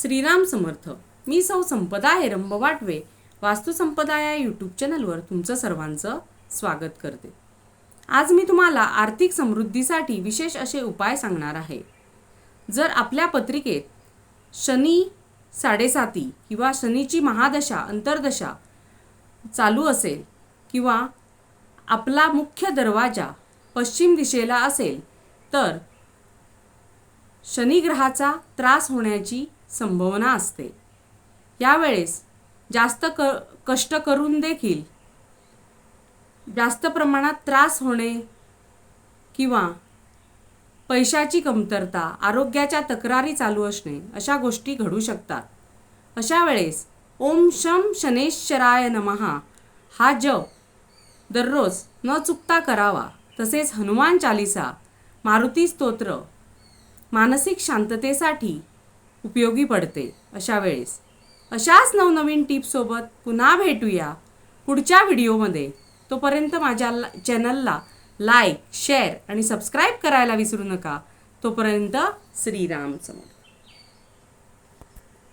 श्रीराम समर्थ. मी सौ संपदा हेरंब वाटवे, वास्तुसंपदा या यूट्यूब चॅनलवर तुमचं सर्वांचं स्वागत करते. आज मी तुम्हाला आर्थिक समृद्धीसाठी विशेष असे उपाय सांगणार आहे. जर आपल्या पत्रिकेत शनी 7.5 किंवा शनीची महादशा अंतर्दशा चालू असेल किंवा आपला मुख्य दरवाजा पश्चिम दिशेला असेल तर शनिग्रहाचा त्रास होण्याची संभावना असते. यावेळेस जास्त कष्ट करून देखील जास्त प्रमाणात त्रास होणे किंवा पैशाची कमतरता, आरोग्याच्या तक्रारी चालू असणे अशा गोष्टी घडू शकतात. अशा वेळेस ओम शम शनेश्वराय नमः हा जप दररोज न चुकता करावा. तसेच हनुमान चालीसा, मारुती स्तोत्र मानसिक शांततेसाठी उपयोगी पडते. अशा वेळेस अशाच नवनवीन टिप्ससोबत पुन्हा भेटूया पुढच्या व्हिडिओमध्ये. तोपर्यंत माझ्या चॅनलला लाईक, शेअर आणि सबस्क्राईब करायला विसरू नका. तोपर्यंत श्रीराम समर्थ.